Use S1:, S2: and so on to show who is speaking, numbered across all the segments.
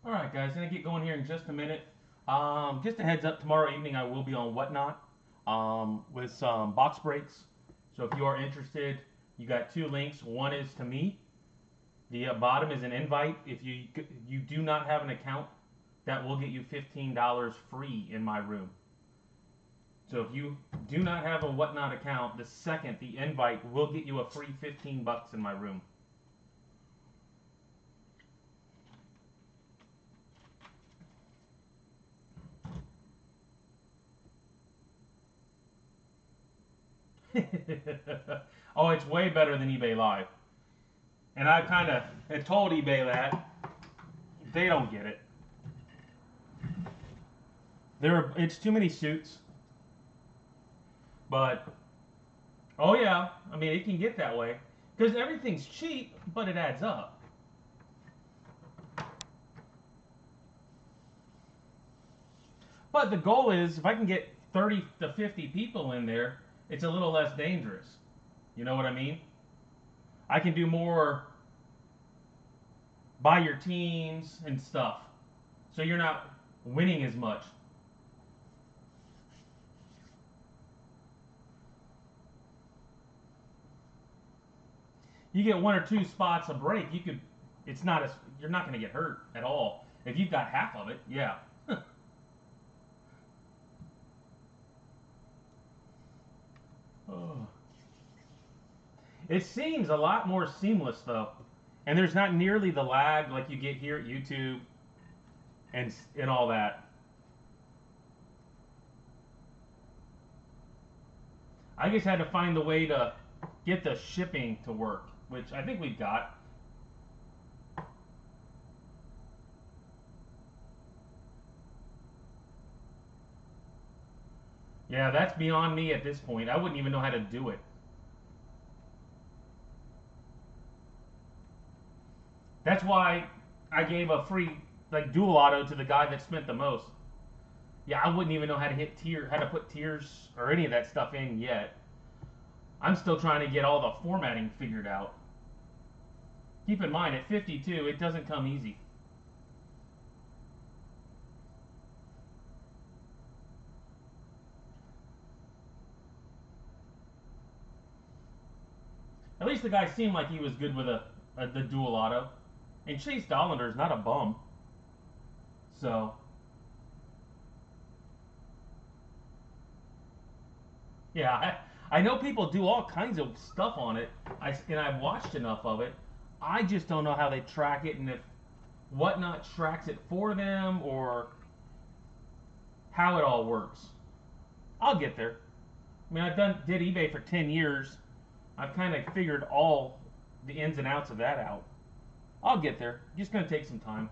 S1: All right, guys, gonna get going here in just a minute. Just a heads up, tomorrow evening I will be on Whatnot with some box breaks. So if you are interested, you got two links. One is to me. The bottom is an invite. If you do not have an account, that will get you $15 free in my room. So if you do not have a Whatnot account, the second the invite will get you a free 15 bucks in my room. Oh, it's way better than eBay Live. And I kind of had told eBay that they don't get it. It's too many suits, but oh yeah, I mean it can get that way because everything's cheap, but it adds up. But the goal is if I can get 30 to 50 people in there, it's a little less dangerous. You know what I mean? I can do more buy your teams and stuff, so you're not winning as much. You get one or two spots a break, you could. It's not as you're not going to get hurt at all if you've got half of it. Yeah. Oh. It seems a lot more seamless though, and there's not nearly the lag like you get here at YouTube and all that. I just had to find the way to get the shipping to work, which I think we've got. Yeah, that's beyond me at this point. I wouldn't even know how to do it. That's why I gave a free like dual auto to the guy that spent the most. Yeah, I wouldn't even know how to how to put tiers or any of that stuff in yet. I'm still trying to get all the formatting figured out. Keep in mind, at 52, it doesn't come easy. At least the guy seemed like he was good with the dual auto. And Chase Dollander is not a bum. So, yeah, I know people do all kinds of stuff on it, and I've watched enough of it. I just don't know how they track it and if Whatnot tracks it for them or how it all works. I'll get there. I mean, did eBay for 10 years. I've kind of figured all the ins and outs of that out. I'll get there. Just gonna take some time.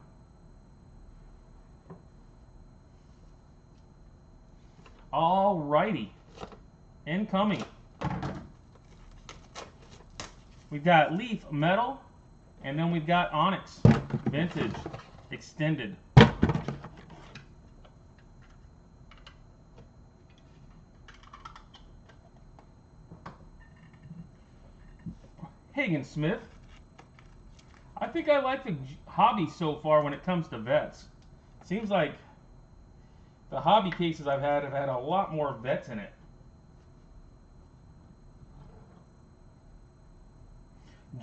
S1: Alrighty, incoming. We've got Leaf Metal, and then we've got Onyx Vintage Extended. Hagen Smith. I think I like the hobby so far when it comes to vets. Seems like the hobby cases I've had have had a lot more vets in it.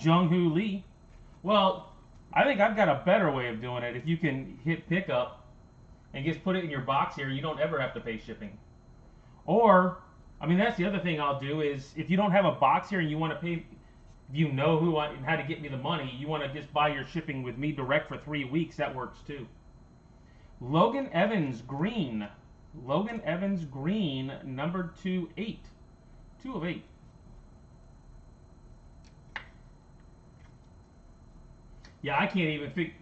S1: Jung Hoo Lee. Well, I think I've got a better way of doing it. If you can hit pickup and just put it in your box here, you don't ever have to pay shipping. Or, I mean, that's the other thing I'll do is if you don't have a box here and you want to pay, if you know how to get me the money, you want to just buy your shipping with me direct for 3 weeks, that works too. Logan Evans Green. Logan Evans Green, number 2/8. 2 of 8. Yeah, I can't even figure.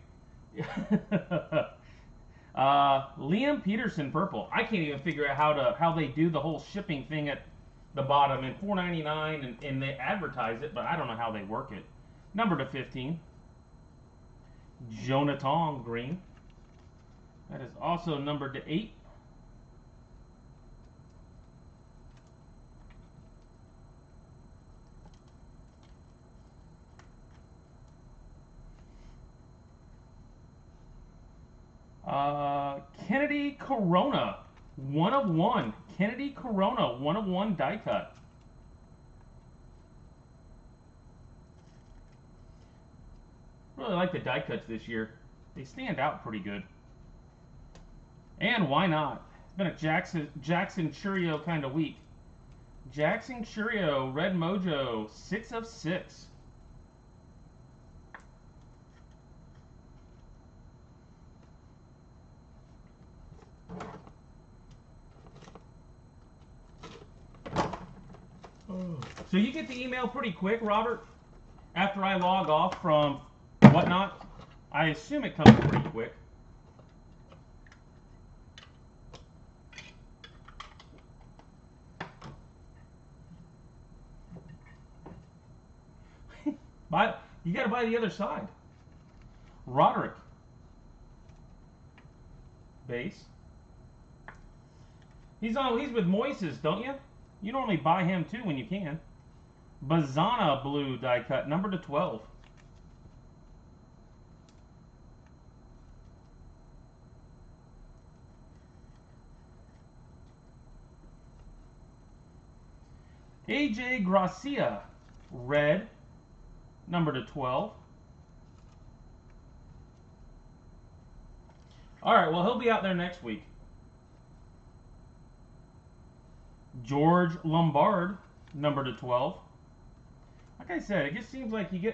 S1: Liam Peterson purple. I can't even figure out how they do the whole shipping thing at the bottom and 4.99 and they advertise it, but I don't know how they work it. Number to 15. Jonathan Green. That is also numbered to 8. Kennedy Corona, 1 of 1. Kennedy Corona, 1 of 1 die cut. Really like the die cuts this year. They stand out pretty good. And why not? It's been a Jackson Churio kind of week. Jackson Churio, Red Mojo, 6 of 6. So you get the email pretty quick, Robert? After I log off from Whatnot? I assume it comes pretty quick. You got to buy the other side. Roderick. Base. He's with Moises, don't you? You normally buy him too when you can. Bazana blue die cut, number to 12. AJ Gracia, red, number to 12. All right, well, he'll be out there next week. George Lombard, number to 12. Like I said, it just seems like you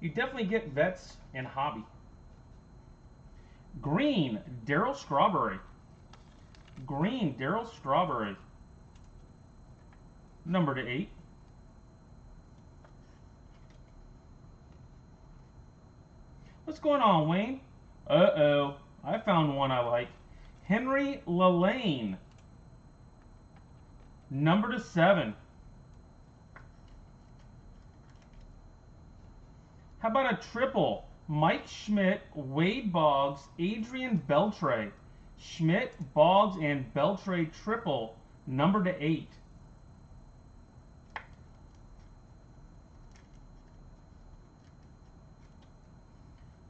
S1: definitely get vets in hobby. Green, Darryl Strawberry. Green, Darryl Strawberry, number to 8. What's going on, Wayne? Uh-oh, I found one I like. Henry Lalane, number to 7. How about a triple? Mike Schmidt, Wade Boggs, Adrian Beltre. Schmidt, Boggs, and Beltre triple, number to 8.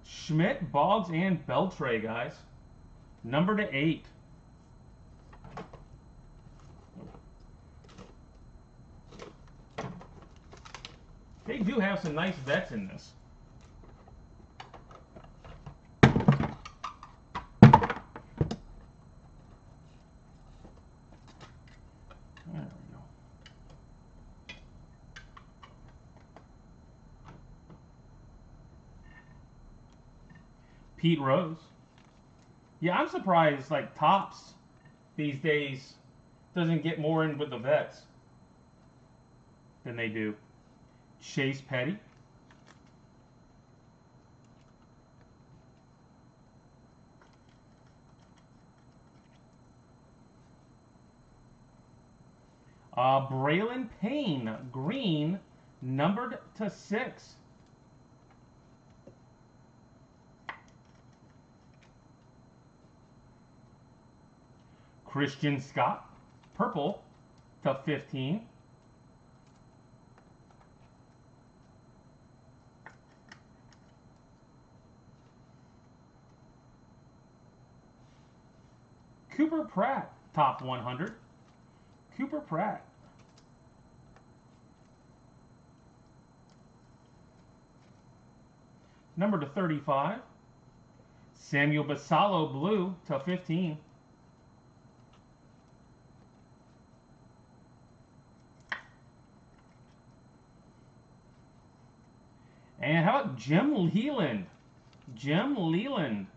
S1: Schmidt, Boggs, and Beltre, guys. Number to 8. They do have some nice vets in this. There we go. Pete Rose. Yeah, I'm surprised, like, Topps these days doesn't get more in with the vets than they do. Chase Petty. Braylon Payne, green, numbered to 6. Christian Scott, purple to 15. Cooper Pratt, top 100. Cooper Pratt. Number to 35. Samuel Basallo, blue to 15. And how about Jim Leland? Jim Leland.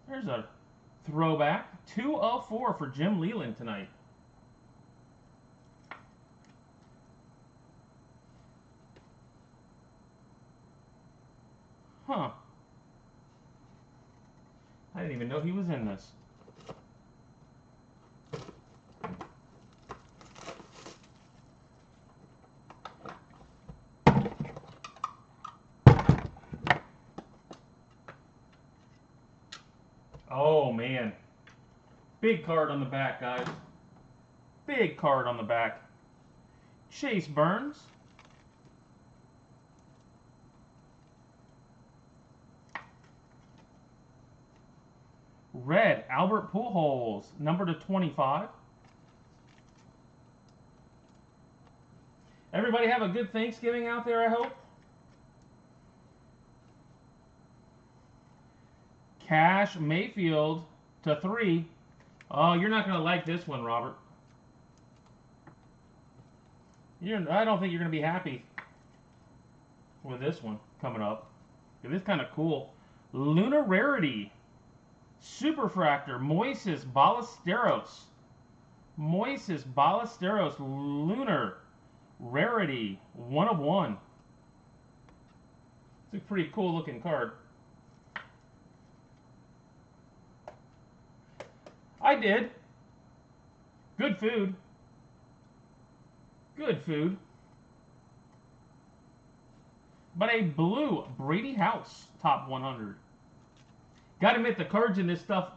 S1: There's a throwback. 2 of 4 for Jim Leland tonight. Huh. I didn't even know he was in this. Oh, man. Big card on the back, guys. Big card on the back. Chase Burns. Red, Albert Pujols, number to 25. Everybody have a good Thanksgiving out there, I hope. Cash Mayfield to 3. Oh, you're not going to like this one, Robert. I don't think you're going to be happy with this one coming up. It is kind of cool. Lunar Rarity. Superfractor. Moises Ballesteros. Moises Ballesteros. Lunar Rarity. 1 of 1. It's a pretty cool looking card. I did. Good food. Good food. But a blue Brady House top 100. Gotta admit, the cards in this stuff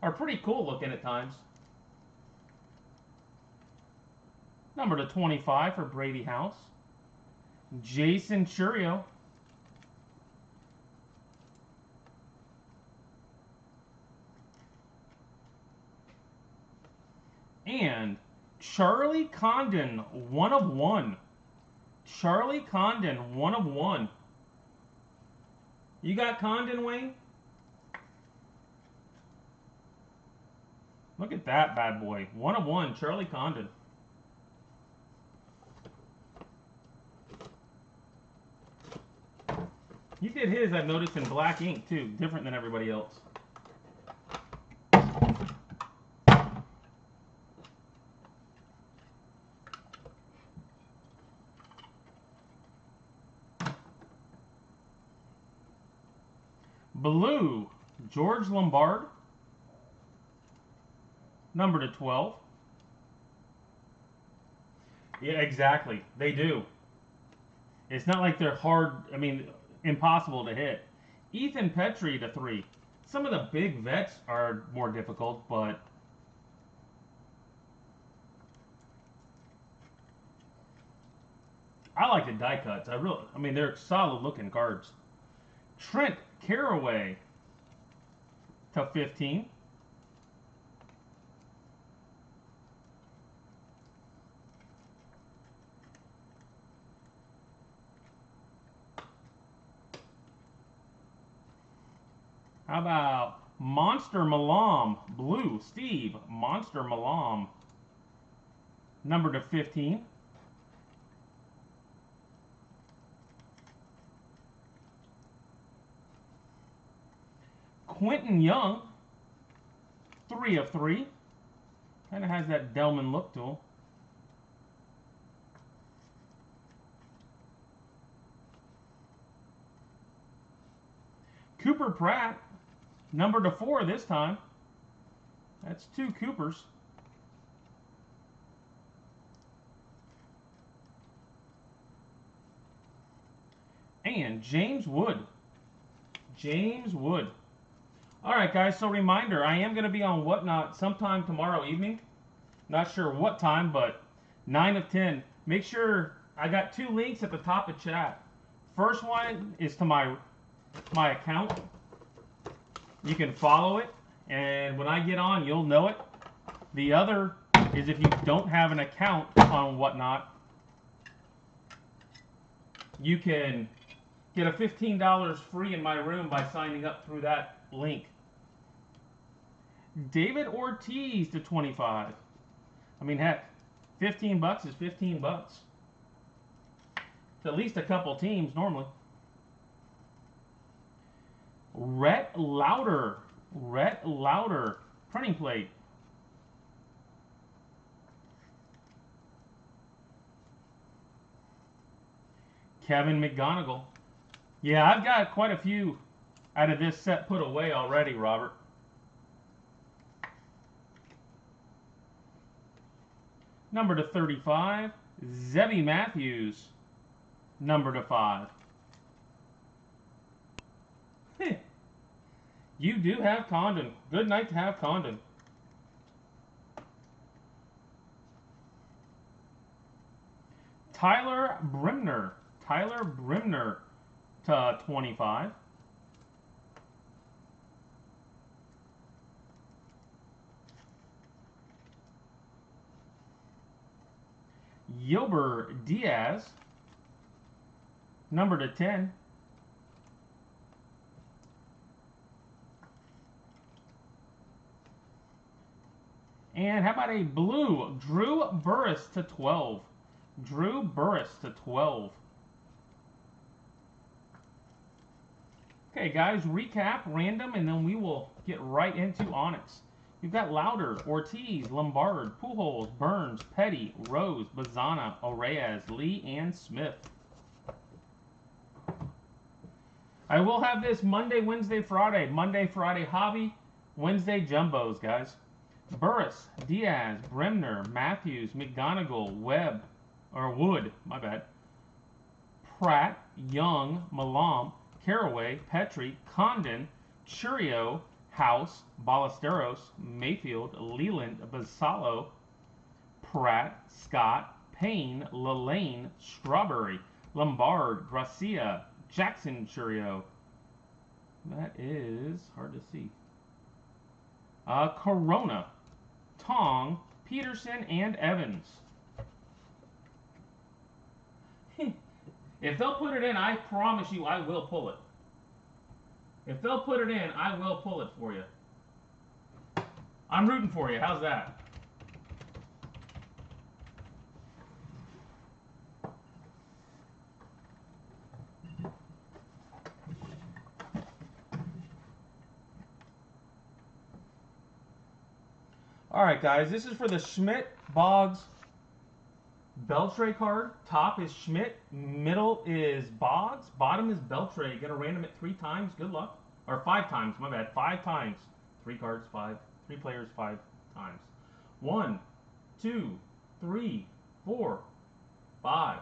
S1: are pretty cool looking at times. Number to 25 for Brady House. Jason Chourio. And Charlie Condon, 1 of 1. Charlie Condon, 1 of 1. You got Condon, Wayne? Look at that bad boy. 1 of 1, Charlie Condon. He did his, I've noticed, in black ink, too. Different than everybody else. Blue, George Lombard. Number to 12. Yeah, exactly. They do. It's not like they're hard, I mean, impossible to hit. Ethan Petrie to 3. Some of the big vets are more difficult, but I like the die cuts. I mean, they're solid looking cards. Trent Caraway to 15. How about Monster Malam, blue, Steve, Monster Malam, number to 15. Quentin Young, 3 of 3. Kind of has that Delman look to him. Cooper Pratt, number to 4 this time. That's 2 Coopers. And James Wood. James Wood. All right, guys, so reminder, I am going to be on Whatnot sometime tomorrow evening. Not sure what time, but 9 of 10. Make sure, I got 2 links at the top of chat. First one is to my account. You can follow it, and when I get on, you'll know it. The other is if you don't have an account on Whatnot, you can get a $15 free in my room by signing up through that link. David Ortiz to 25. I mean, heck, 15 bucks is 15 bucks. It's at least a couple teams normally. Rhett Lauder. Rhett Lauder. Printing plate. Kevin McGonigal. Yeah, I've got quite a few out of this set put away already, Robert. Number to 35, Zebby Matthews. Number to 5. You do have Condon. Good night to have Condon. Tyler Brimner. Tyler Brimner to 25. Yilber Diaz, number /10. And how about a blue Drew Burress /12? Drew Burress /12. Okay, guys, recap, random, and then we will get right into Onyx. We've got Lauder, Ortiz, Lombard, Pujols, Burns, Petty, Rose, Bazana, Oreyes, Lee, and Smith. I will have this Monday, Wednesday, Friday. Monday, Friday, hobby. Wednesday, jumbos, guys. Burris, Diaz, Bremner, Matthews, McGonigal, Wood, my bad. Pratt, Young, Malam, Caraway, Petrie, Condon, Churio, House, Ballesteros, Mayfield, Leland, Basalo, Pratt, Scott, Payne, Lalane, Strawberry, Lombard, Gracia, Jackson Churio. That is hard to see. Corona, Tong, Peterson, and Evans. If they'll put it in, I promise you I will pull it. If they'll put it in, I will pull it for you. I'm rooting for you. How's that? All right, guys. This is for the Schmidt Boggs Beltre card. Top is Schmidt, middle is Boggs, bottom is Beltre. Get a random at 3 times. Good luck. Or 5 times, my bad. 5 times. 3 cards, 5. 3 players, 5 times. 1, 2, 3, 4, 5.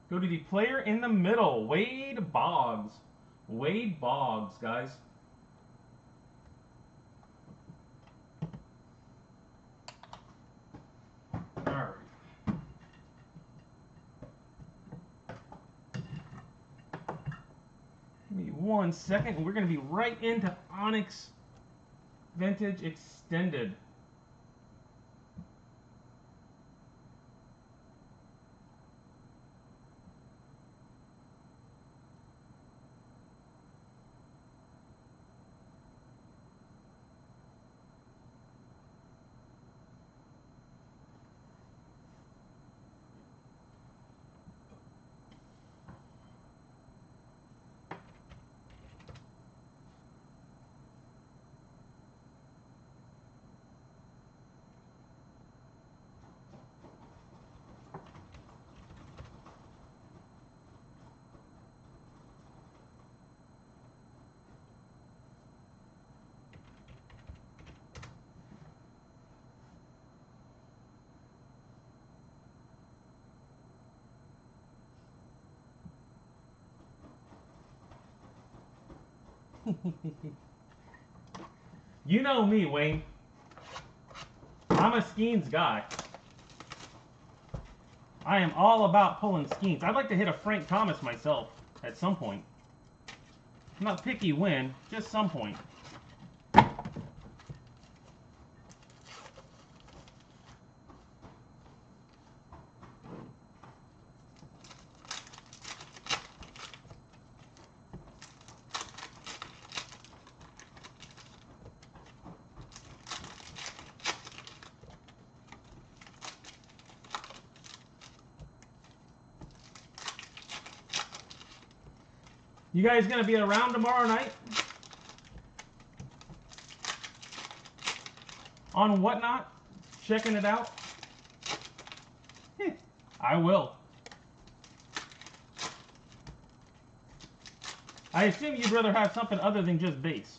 S1: Go to the player in the middle, Wade Boggs. Wade Boggs, guys. All right. Give me 1 second, and we're going to be right into Onyx Vintage Extended. You know me, Wayne. I'm a Skeens guy. I am all about pulling Skeens. I'd like to hit a Frank Thomas myself at some point. I'm not picky when, just some point. You guys gonna be around tomorrow night? On Whatnot? Checking it out? I will. I assume you'd rather have something other than just base.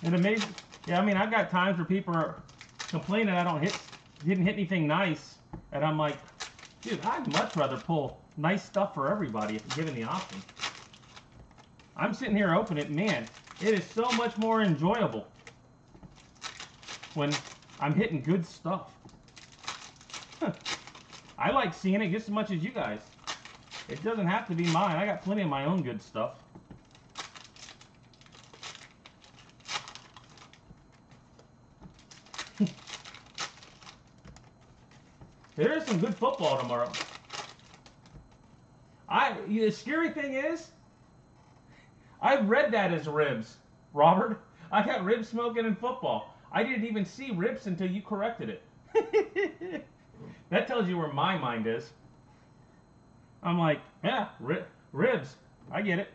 S1: And amazing, yeah. I mean, I've got times where people are complaining I didn't hit anything nice, and I'm like, dude, I'd much rather pull nice stuff for everybody if given the option. I'm sitting here opening it, man. It is so much more enjoyable when I'm hitting good stuff. I like seeing it just as much as you guys. It doesn't have to be mine. I got plenty of my own good stuff. There is some good football tomorrow. The scary thing is, I read that as ribs, Robert. I got rib smoking in football. I didn't even see ribs until you corrected it. That tells you where my mind is. I'm like, yeah, ribs. I get it.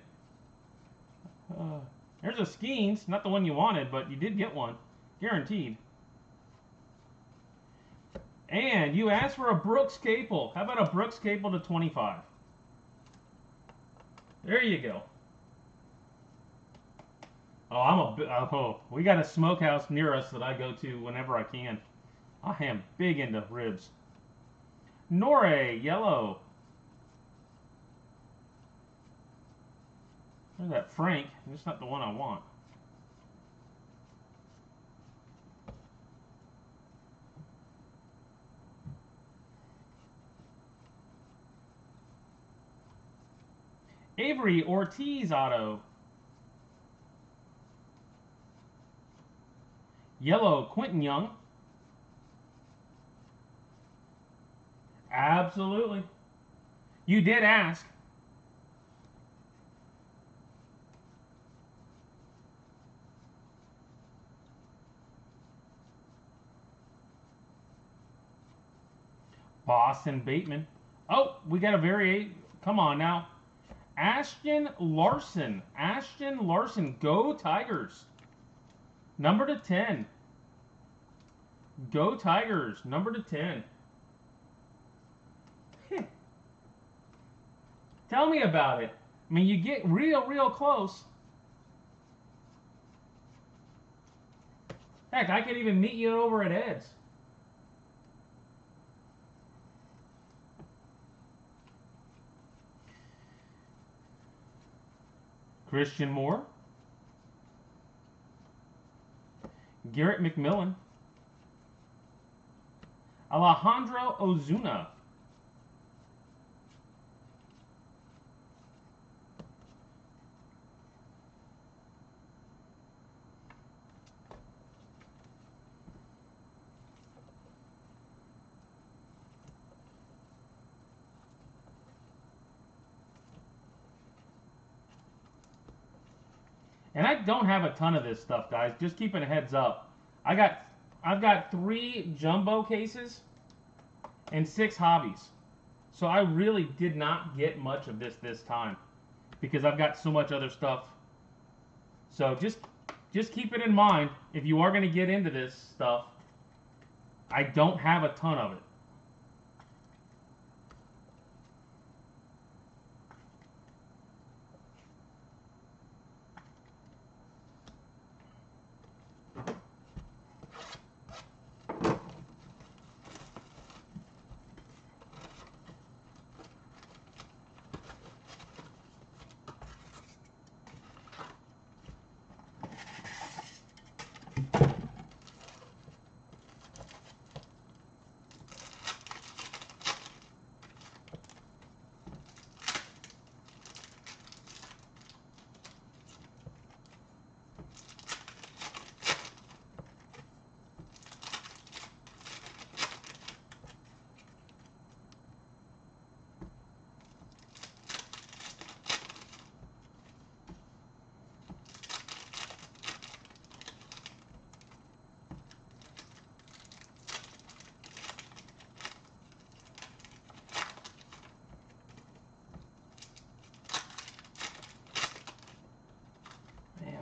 S1: There's a Skeens, not the one you wanted, but you did get one. Guaranteed. And you asked for a Brooks Capel. How about a Brooks Capel to 25? There you go. Oh, we got a smokehouse near us that I go to whenever I can. I am big into ribs. Norrie, yellow. There's that Frank. It's not the one I want. Avery Ortiz auto. Yellow Quentin Young. Absolutely. You did ask. Boston Bateman. Oh, we got a very... Come on now. Ashton Larson. Ashton Larson. Go Tigers. Number to 10. Go Tigers. Number to 10. Tell me about it. I mean, you get real close. Heck, I could even meet you over at Ed's. Christian Moore. Garrett McMillan. Alejandro Ozuna. And I don't have a ton of this stuff, guys. Just keeping a heads up. I've got 3 jumbo cases and 6 hobbies. So I really did not get much of this time because I've got so much other stuff. So just keep it in mind if you are going to get into this stuff. I don't have a ton of it.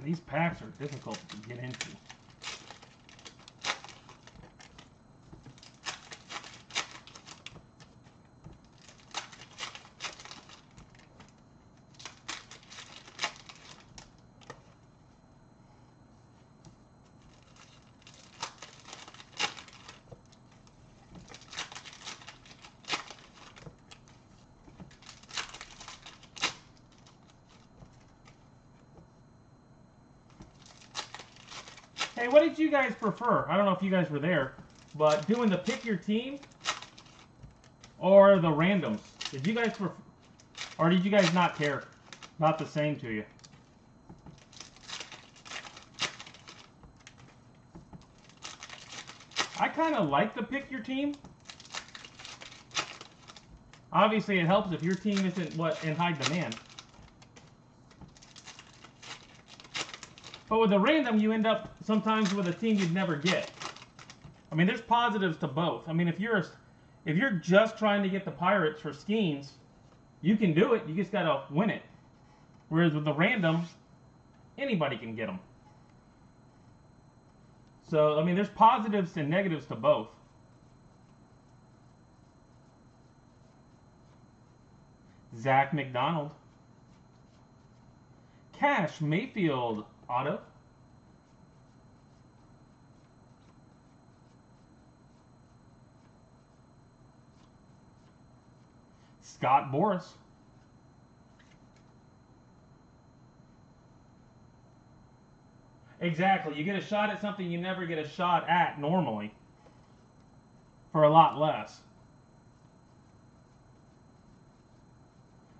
S1: These packs are difficult to get into. Hey, what did you guys prefer? I don't know if you guys were there, but doing the pick your team or the randoms? Did you guys or did you guys not care? Not the same to you? I kind of like to pick your team. Obviously, it helps if your team isn't in high demand. But with a random, you end up sometimes with a team you'd never get. I mean, there's positives to both. I mean, if you're just trying to get the Pirates for Skeens, you can do it. You just gotta win it. Whereas with the random, anybody can get them. So, I mean, there's positives and negatives to both. Zach McDonald. Cash Mayfield auto. Scott Boras. Exactly. You get a shot at something you never get a shot at normally for a lot less.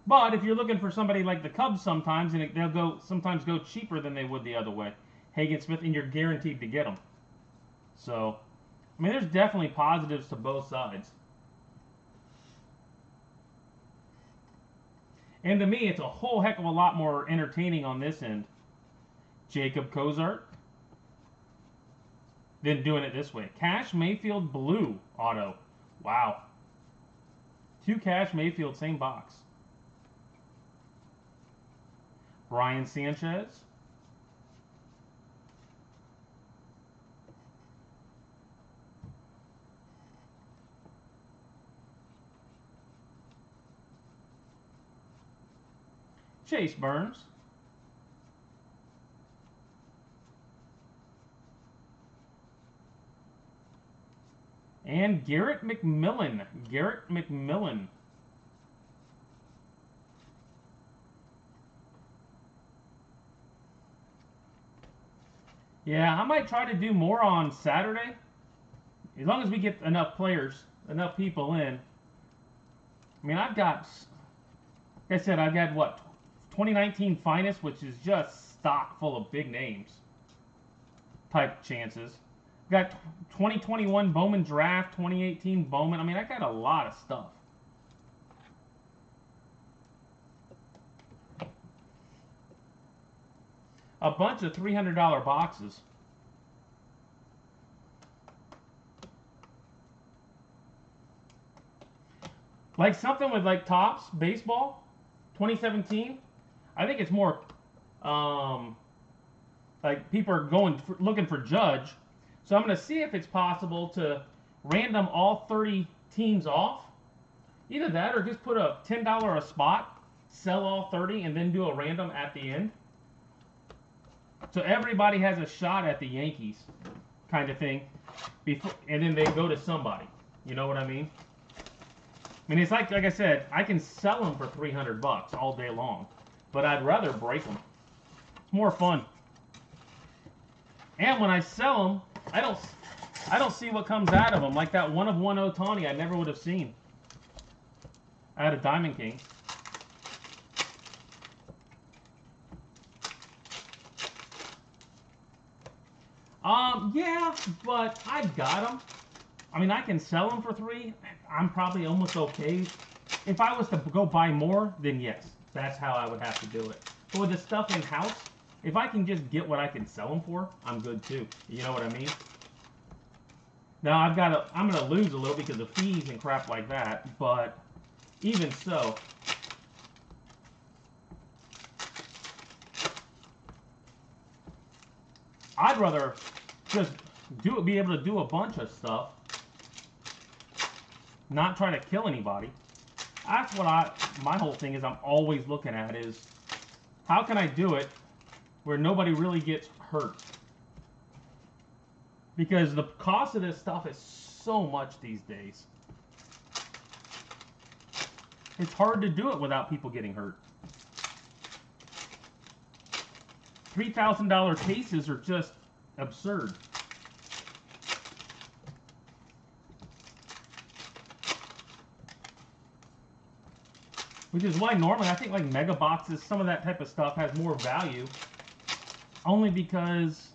S1: But if you're looking for somebody like the Cubs sometimes, and they'll sometimes go cheaper than they would the other way, Hagen Smith, and you're guaranteed to get them. So, I mean, there's definitely positives to both sides. And to me, it's a whole heck of a lot more entertaining on this end. Jacob Cozart. Than doing it this way. Cash Mayfield blue auto. Wow. 2 Cash Mayfield, same box. Brian Sanchez. Chase Burns. And Garrett McMillan. Garrett McMillan. Yeah, I might try to do more on Saturday. As long as we get enough players, enough people in. I mean, I've got, like I said, I've got what? 2019 Finest, which is just stock full of big names type chances. Got 2021 Bowman Draft, 2018 Bowman. I mean, I got a lot of stuff. A bunch of $300 boxes. Like something with like Topps Baseball, 2017. I think it's more like people are looking for Judge. So I'm going to see if it's possible to random all 30 teams off. Either that or just put a $10 a spot, sell all 30, and then do a random at the end. So everybody has a shot at the Yankees kind of thing. And then they go to somebody. You know what I mean? I mean, it's like I said, I can sell them for $300 all day long. But I'd rather break them. It's more fun. And when I sell them, I don't see what comes out of them. Like that 1/1 Ohtani I never would have seen out of Diamond King. Yeah, but I got them. I mean, I can sell them for $3. I'm probably almost okay. If I was to go buy more, then yes, that's how I would have to do it. But with the stuff in house, if I can just get what I can sell them for, I'm good too. You know what I mean? Now I'm gonna lose a little because of fees and crap like that, but even so. I'd rather just be able to do a bunch of stuff, not try to kill anybody. That's what my whole thing is. I'm always looking at is how can I do it where nobody really gets hurt? Because the cost of this stuff is so much these days. It's hard to do it without people getting hurt. $3,000 cases are just absurd. Which is why normally I think like mega boxes, some of that type of stuff has more value. Only because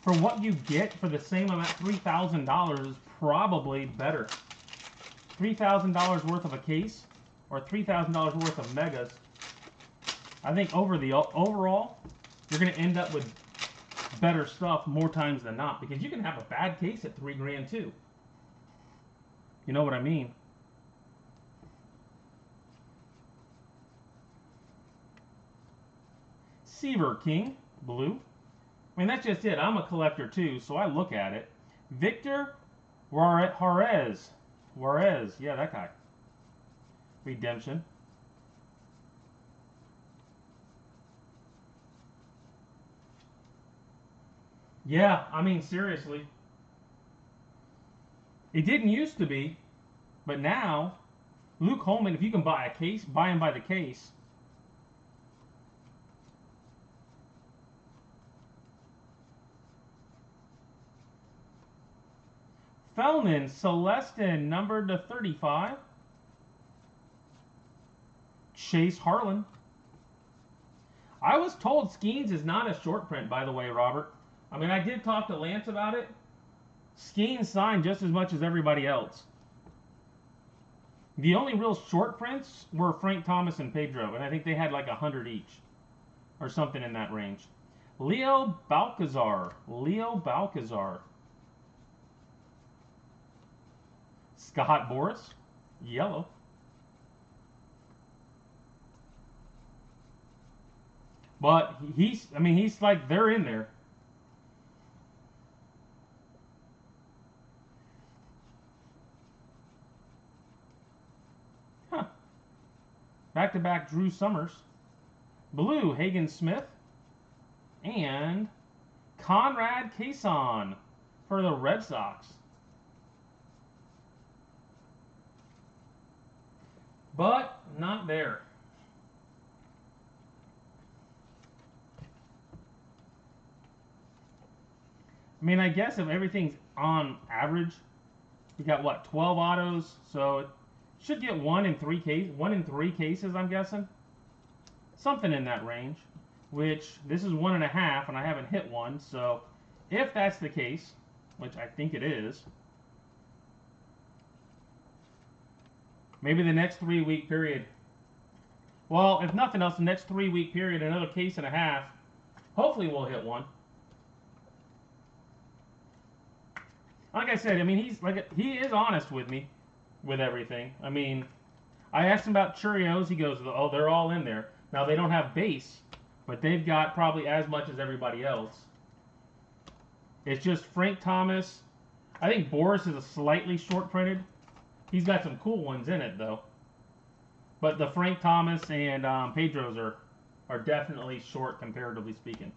S1: for what you get for the same amount, $3,000 is probably better. $3,000 worth of a case or $3,000 worth of megas. I think overall, you're going to end up with better stuff more times than not, because you can have a bad case at $3 grand too. You know what I mean? Seaver King, blue. I mean, that's just it. I'm a collector too, so I look at it. Victor Juarez. Yeah, that guy. Redemption. Yeah, I mean, seriously. It didn't used to be, but now, Luke Holman, if you can buy a case, buy him by the case. Fellman, Celestin, numbered to 35. Chase Harlan. I was told Skeens is not a short print, by the way, Robert. I mean, I did talk to Lance about it. Skeens signed just as much as everybody else. The only real short prints were Frank Thomas and Pedro, and I think they had like 100 each, or something in that range. Leo Balcazar. Scott Boras, yellow. But he's like, they're in there. Huh. Back-to-back Drew Summers. Blue, Hagen Smith. And Conrad Cason for the Red Sox. But not there. I mean, I guess if everything's on average, you got what, 12 autos, so it should get one in three cases, I'm guessing. Something in that range, which this is 1.5, and I haven't hit one, so if that's the case, which I think it is, maybe the next 3-week period. Well, if nothing else, the next 3-week period, another case and a half. Hopefully we'll hit one. Like I said, I mean, he is honest with me with everything. I mean, I asked him about Cheerios. He goes, oh, they're all in there. Now, they don't have base, but they've got probably as much as everybody else. It's just Frank Thomas. I think Boras is a slightly short printed. He's got some cool ones in it, though. But the Frank Thomas and Pedro's are definitely short, comparatively speaking.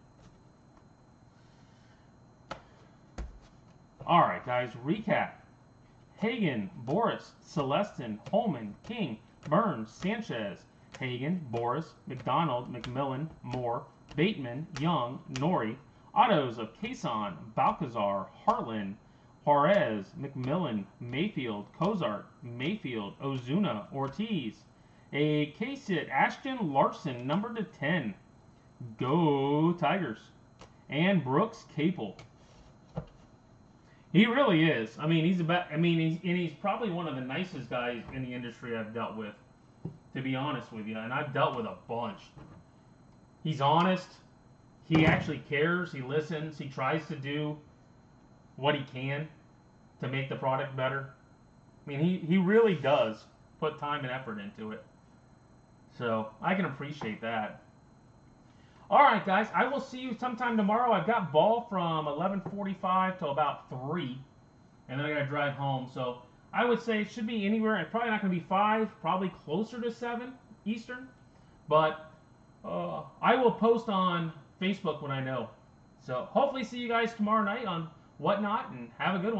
S1: All right, guys, recap. Hagen, Boras, Celestin, Holman, King, Burns, Sanchez, Hagen, Boras, McDonald, McMillan, Moore, Bateman, Young, Norrie. Autos of Cason, Balcazar, Harlan, Juarez, McMillan, Mayfield, Cozart, Mayfield, Ozuna, Ortiz. A case hit, Ashton Larson, number to 10. Go Tigers. And Brooks Capel. He really is. I mean, he's probably one of the nicest guys in the industry I've dealt with, to be honest with you. And I've dealt with a bunch. He's honest. He actually cares. He listens. He tries to do what he can to make the product better. I mean, he really does put time and effort into it. So I can appreciate that. All right, guys. I will see you sometime tomorrow. I've got ball from 11:45 till about 3, and then I got to drive home. So I would say it should be anywhere. It's probably not going to be 5, probably closer to 7 Eastern. But I will post on Facebook when I know. So hopefully see you guys tomorrow night on Whatnot, and have a good one.